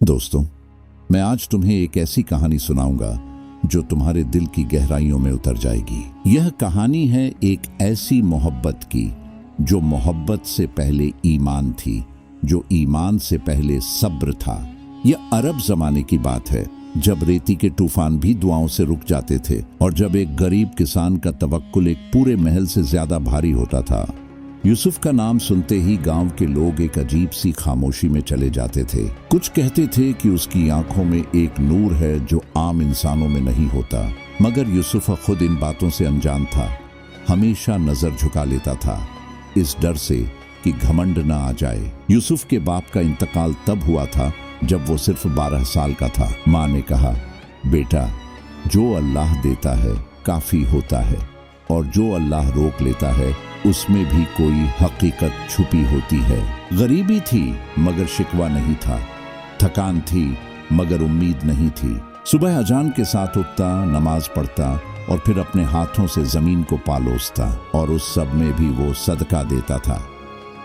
दोस्तों, मैं आज तुम्हें एक ऐसी कहानी सुनाऊंगा जो तुम्हारे दिल की गहराइयों में उतर जाएगी। यह कहानी है एक ऐसी मोहब्बत की जो मोहब्बत से पहले ईमान थी, जो ईमान से पहले सब्र था। यह अरब जमाने की बात है, जब रेती के तूफान भी दुआओं से रुक जाते थे और जब एक गरीब किसान का तवक्कुल एक पूरे महल से ज्यादा भारी होता था। यूसुफ का नाम सुनते ही गांव के लोग एक अजीब सी खामोशी में चले जाते थे। कुछ कहते थे कि उसकी आंखों में एक नूर है जो आम इंसानों में नहीं होता, मगर यूसुफ खुद इन बातों से अनजान था। हमेशा नजर झुका लेता था, इस डर से कि घमंड न आ जाए। यूसुफ के बाप का इंतकाल तब हुआ था जब वो सिर्फ 12 साल का था। माँ ने कहा, बेटा, जो अल्लाह देता है काफी होता है, और जो अल्लाह रोक लेता है उसमें भी कोई हकीकत छुपी होती है। गरीबी थी मगर शिकवा नहीं था, थकान थी मगर उम्मीद नहीं थी। सुबह अजान के साथ उठता, नमाज पढ़ता और फिर अपने हाथों से जमीन को पालोसता, और उस सब में भी वो सदका देता था।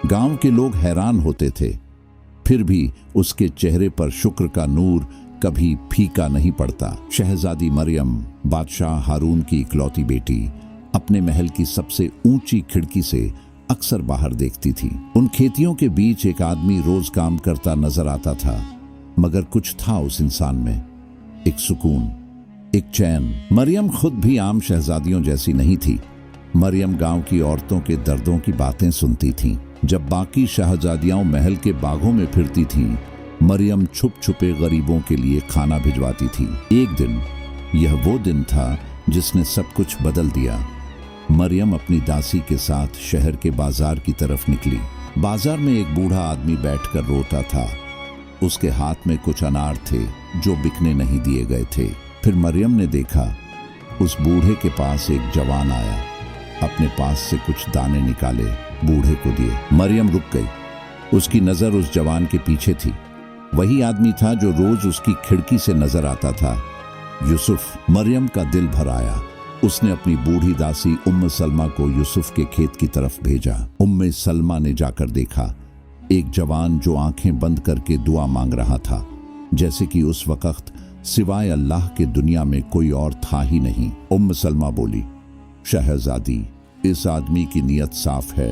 गांव के लोग हैरान होते थे, फिर भी उसके चेहरे पर शुक्र का नूर कभी फीका नहीं पड़ता। शहजादी मरियम, बादशाह हारून की इकलौती बेटी, अपने महल की सबसे ऊंची खिड़की से अक्सर बाहर देखती थी। उन खेतियों के बीच एक आदमी रोज काम करता नजर आता था, मगर कुछ था उस इंसान में, एक सुकून, एक चैन। मरियम खुद भी आम शहजादियों जैसी नहीं थी। मरियम गांव की औरतों के दर्दों की बातें सुनती थी। जब बाकी शहजादियां महल के बागों में फिरती थीं, मरियम छुप छुपे गरीबों के लिए खाना भिजवाती थी। एक दिन, यह वो दिन था जिसने सब कुछ बदल दिया। मरियम अपनी दासी के साथ शहर के बाजार की तरफ निकली। बाजार में एक बूढ़ा आदमी बैठकर रोता था। उसके हाथ में कुछ अनार थे जो बिकने नहीं दिए गए थे। फिर मरियम ने देखा, उस बूढ़े के पास एक जवान आया, अपने पास से कुछ दाने निकाले, बूढ़े को दिए। मरियम रुक गई। उसकी नजर उस जवान के पीछे थी। वही आदमी था जो रोज उसकी खिड़की से नजर आता था, यूसुफ। मरियम का दिल भर आया। उसने अपनी बूढ़ी दासी उम्मे सलमा को यूसुफ के खेत की तरफ भेजा। उम्मे सलमा ने जाकर देखा, एक जवान जो आंखें बंद करके दुआ मांग रहा था, जैसे कि उस वक्त सिवाय अल्लाह के दुनिया में कोई और था ही नहीं। उम्मे सलमा बोली, शहजादी, इस आदमी की नीयत साफ है,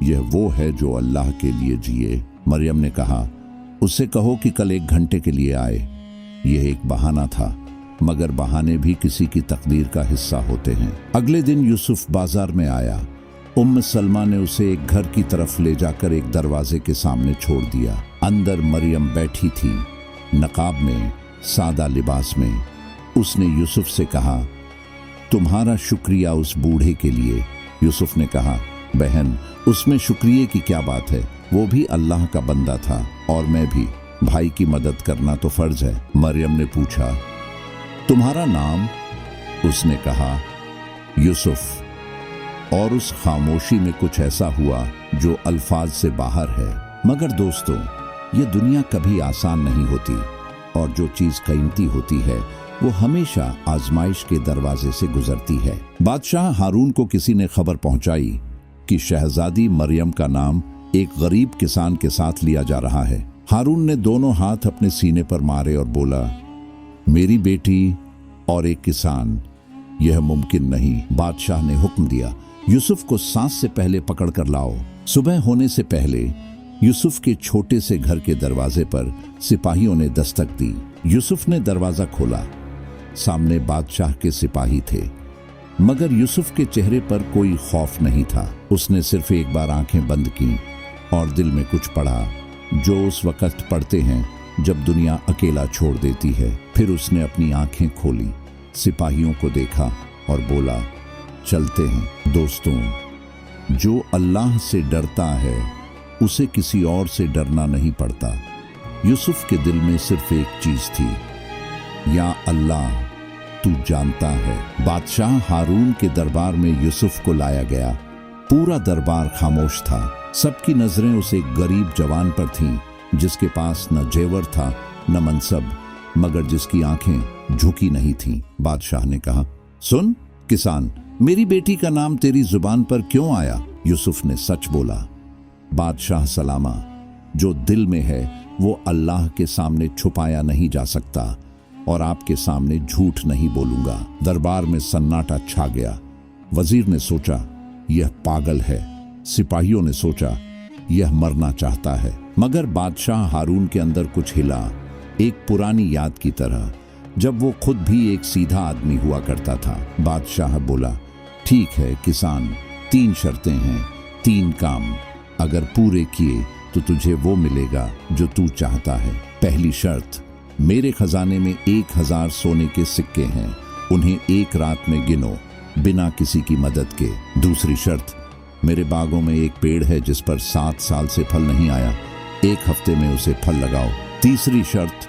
यह वो है जो अल्लाह के लिए जिए। मरियम ने कहा, उससे कहो कि कल 1 घंटे के लिए आए। यह एक बहाना था, मगर बहाने भी किसी की तकदीर का हिस्सा होते हैं। अगले दिन यूसुफ बाजार में आया। उम्म सलमा ने उसे एक घर की तरफ ले जाकर एक दरवाजे के सामने छोड़ दिया। अंदर मरियम बैठी थी, नकाब में, सादा लिबास में। उसने यूसुफ से कहा, तुम्हारा शुक्रिया उस बूढ़े के लिए। यूसुफ ने कहा, बहन, उसमें शुक्रिया की क्या बात है, वो भी अल्लाह का बंदा था और मैं भी। भाई की मदद करना तो फर्ज है। मरियम ने पूछा, तुम्हारा नाम? उसने कहा, यूसुफ। और उस खामोशी में कुछ ऐसा हुआ जो अल्फाज से बाहर है। मगर दोस्तों, ये दुनिया कभी आसान नहीं होती, और जो चीज कीमती होती है वो हमेशा आजमाइश के दरवाजे से गुजरती है। बादशाह हारून को किसी ने खबर पहुंचाई कि शहजादी मरियम का नाम एक गरीब किसान के साथ लिया जा रहा है। हारून ने दोनों हाथ अपने सीने पर मारे और बोला, मेरी बेटी और एक किसान, यह मुमकिन नहीं। बादशाह ने हुक्म दिया, यूसुफ को सांस से पहले पकड़ कर लाओ। सुबह होने से पहले यूसुफ के छोटे से घर के दरवाजे पर सिपाहियों ने दस्तक दी। यूसुफ ने दरवाजा खोला। सामने बादशाह के सिपाही थे, मगर यूसुफ के चेहरे पर कोई खौफ नहीं था। उसने सिर्फ एक बार आंखें बंद की और दिल में कुछ पढ़ा, जो उस वक्त पढ़ते हैं जब दुनिया अकेला छोड़ देती है। फिर उसने अपनी आंखें खोली, सिपाहियों को देखा और बोला, चलते हैं। दोस्तों, जो अल्लाह से डरता है उसे किसी और से डरना नहीं पड़ता। यूसुफ के दिल में सिर्फ एक चीज थी, या अल्लाह, तू जानता है। बादशाह हारून के दरबार में यूसुफ को लाया गया। पूरा दरबार खामोश था। सबकी नजरें उस एक गरीब जवान पर थीं, जिसके पास न जेवर था न मनसब, मगर जिसकी आंखें झुकी नहीं थीं। बादशाह ने कहा, सुन किसान, मेरी बेटी का नाम तेरी जुबान पर क्यों आया? यूसुफ ने सच बोला। बादशाह सलामा, जो दिल में है वो अल्लाह के सामने छुपाया नहीं जा सकता और आपके सामने झूठ नहीं बोलूंगा। दरबार में सन्नाटा छा गया। वजीर ने सोचा यह पागल है, सिपाहियों ने सोचा यह मरना चाहता है, मगर बादशाह हारून के अंदर कुछ हिला, एक पुरानी याद की तरह, जब वो खुद भी एक सीधा आदमी हुआ करता था। बादशाह बोला, ठीक है किसान, 3 शर्तें हैं, 3 काम, अगर पूरे किए तो तुझे वो मिलेगा जो तू चाहता है। पहली शर्त, मेरे खजाने में 1000 सोने के सिक्के हैं, उन्हें एक रात में गिनो बिना किसी की मदद के। दूसरी शर्त, मेरे बागों में एक पेड़ है जिस पर 7 साल से फल नहीं आया, 1 हफ्ते में उसे फल लगाओ। तीसरी शर्त,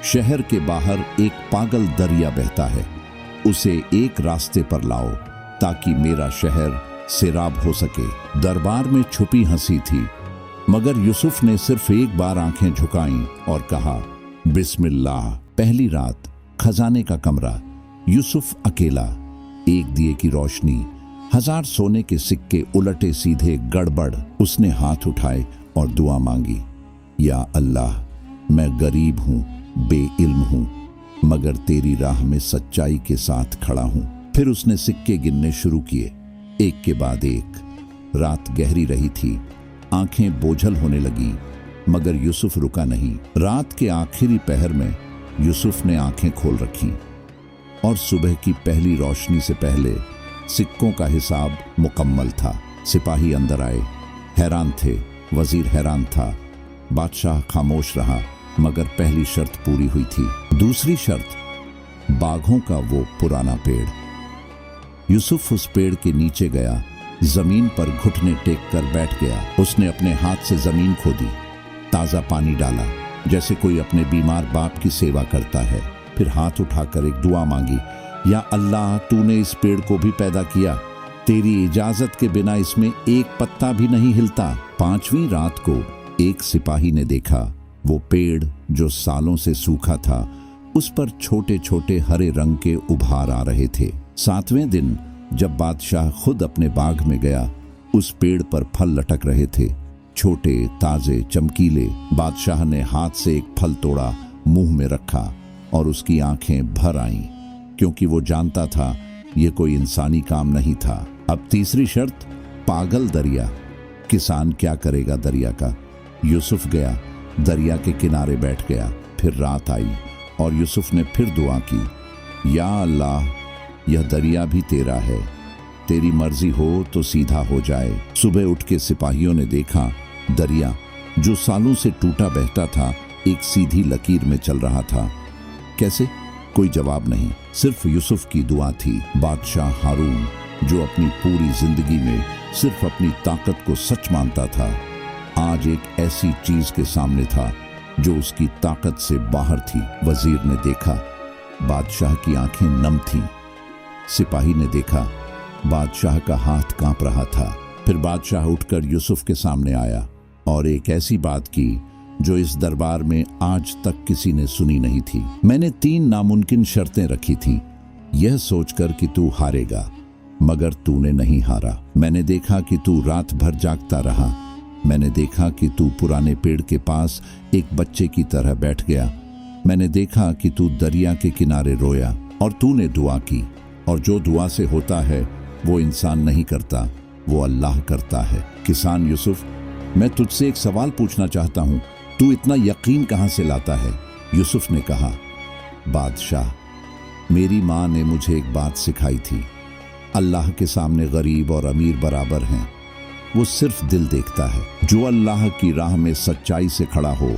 शहर के बाहर एक पागल दरिया बहता है, उसे एक रास्ते पर लाओ ताकि मेरा शहर सैराब हो सके। दरबार में छुपी हंसी थी, मगर यूसुफ ने सिर्फ एक बार आंखें झुकाईं और कहा, बिस्मिल्लाह। पहली रात, खजाने का कमरा, यूसुफ अकेला, एक दिए की रोशनी, 1000 सोने के सिक्के उलटे सीधे गड़बड़। उसने हाथ उठाए और दुआ मांगी, या अल्लाह, मैं गरीब हूँ, बेइल्म हूँ, मगर तेरी राह में सच्चाई के साथ खड़ा हूँ। फिर उसने सिक्के गिनने शुरू किए, एक के बाद एक। रात गहरी रही थी, आंखें बोझल होने लगी, मगर यूसुफ रुका नहीं। रात के आखिरी पहर में यूसुफ ने आंखें खोल रखीं और सुबह की पहली रोशनी से पहले सिक्कों का हिसाब मुकम्मल था। सिपाही अंदर आए, हैरान थे, वजीर हैरान था, बादशाह खामोश रहा, मगर पहली शर्त पूरी हुई थी। दूसरी शर्त, बाघों का वो पुराना पेड़। यूसुफ उस पेड़ के नीचे गया, जमीन पर घुटने टेक कर बैठ गया। उसने अपने हाथ से जमीन खोदी, ताजा पानी डाला, जैसे कोई अपने बीमार बाप की सेवा करता है। फिर हाथ उठाकर एक दुआ मांगी, या अल्लाह, तूने इस पेड़ को भी पैदा किया, तेरी इजाजत के बिना इसमें एक पत्ता भी नहीं हिलता। 5वीं रात को एक सिपाही ने देखा, वो पेड़ जो सालों से सूखा था, उस पर छोटे छोटे हरे रंग के उभार आ रहे थे। 7वें दिन जब बादशाह खुद अपने बाग में गया, उस पेड़ पर फल लटक रहे थे, छोटे, ताजे, चमकीले। बादशाह ने हाथ से एक फल तोड़ा, मुंह में रखा और उसकी आंखें भर आईं, क्योंकि वो जानता था ये कोई इंसानी काम नहीं था। अब तीसरी शर्त, पागल दरिया। किसान क्या करेगा दरिया का? यूसुफ गया, दरिया के किनारे बैठ गया। फिर रात आई और यूसुफ ने फिर दुआ की, या अल्लाह, यह दरिया भी तेरा है, तेरी मर्जी हो तो सीधा हो जाए। सुबह उठ के सिपाहियों ने देखा, दरिया जो सालों से टूटा बहता था, एक सीधी लकीर में चल रहा था। कैसे? कोई जवाब नहीं, सिर्फ यूसुफ की दुआ थी। बादशाह हारून, जो अपनी पूरी जिंदगी में सिर्फ अपनी ताकत को सच मानता था, आज एक ऐसी चीज के सामने था जो उसकी ताकत से बाहर थी। वजीर ने देखा, बादशाह की आंखें नम थीं। सिपाही ने देखा, बादशाह का हाथ कांप रहा था। फिर बादशाह उठकर यूसुफ के सामने आया और एक ऐसी बात की जो इस दरबार में आज तक किसी ने सुनी नहीं थी। मैंने 3 नामुमकिन शर्तें रखी थी, यह सोचकर कि तू हारेगा, मगर तूने नहीं हारा। मैंने देखा कि तू रात भर जागता रहा, मैंने देखा कि तू पुराने पेड़ के पास एक बच्चे की तरह बैठ गया, मैंने देखा कि तू दरिया के किनारे रोया और तूने दुआ की। और जो दुआ से होता है वो इंसान नहीं करता, वो अल्लाह करता है। किसान यूसुफ, मैं तुझसे एक सवाल पूछना चाहता हूँ, तू इतना यकीन कहाँ से लाता है? यूसुफ ने कहा, बादशाह, मेरी माँ ने मुझे एक बात सिखाई थी, अल्लाह के सामने गरीब और अमीर बराबर हैं, वो सिर्फ दिल देखता है। जो अल्लाह की राह में सच्चाई से खड़ा हो,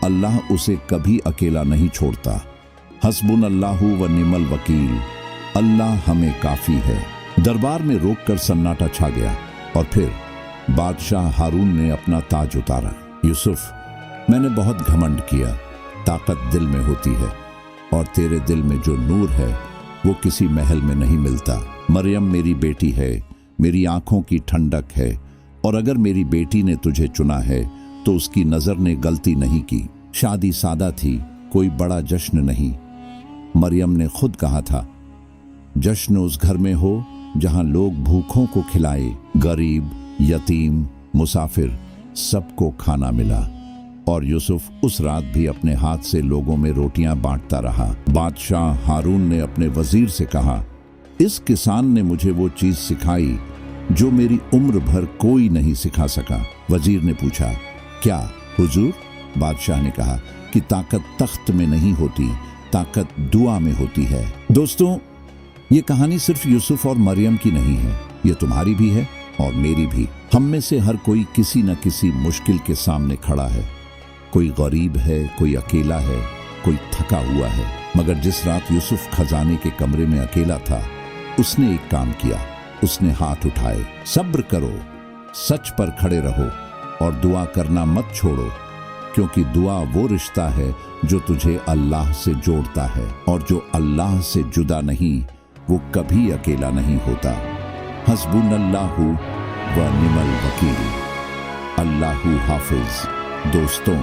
अल्लाह उसे कभी अकेला नहीं छोड़ता। हस्बुनल्लाहु व निअमल वकील, अल्लाह हमें काफी है। दरबार में रोककर सन्नाटा छा गया और फिर बादशाह हारून ने अपना ताज उतारा। यूसुफ, मैंने बहुत घमंड किया, ताकत दिल में होती है और तेरे दिल में जो नूर है वो किसी महल में नहीं मिलता। मरियम मेरी बेटी है, मेरी आंखों की ठंडक है, और अगर मेरी बेटी ने तुझे चुना है तो उसकी नजर ने गलती नहीं की। शादी सादा थी, कोई बड़ा जश्न नहीं। मरियम ने खुद कहा था, जश्न उस घर में हो जहां लोग भूखों को खिलाए, गरीब, यतीम, मुसाफिर, सबको खाना मिला। और यूसुफ उस रात भी अपने हाथ से लोगों में रोटियां बांटता रहा। बादशाह हारून ने अपने वजीर से कहा, इस किसान ने मुझे वो चीज सिखाई जो मेरी उम्र भर कोई नहीं सिखा सका। वजीर ने पूछा, क्या हुजूर? बादशाह ने कहा कि ताकत तख्त में नहीं होती, ताकत दुआ में होती है। दोस्तों, ये कहानी सिर्फ यूसुफ और मरियम की नहीं है, ये तुम्हारी भी है और मेरी भी। हम में से हर कोई किसी न किसी मुश्किल के सामने खड़ा है। कोई गरीब है, कोई अकेला है, कोई थका हुआ है। मगर जिस रात यूसुफ खजाने के कमरे में अकेला था, उसने एक काम किया। उसने हाथ उठाए। सब्र करो, सच पर खड़े रहो और दुआ करना मत छोड़ो, क्योंकि दुआ वो रिश्ता है जो तुझे अल्लाह से जोड़ता है, और जो अल्लाह से जुदा नहीं वो कभी अकेला नहीं होता। हस्बुनल्लाहु व निमल वकील। अल्लाहु हाफिज। दोस्तों,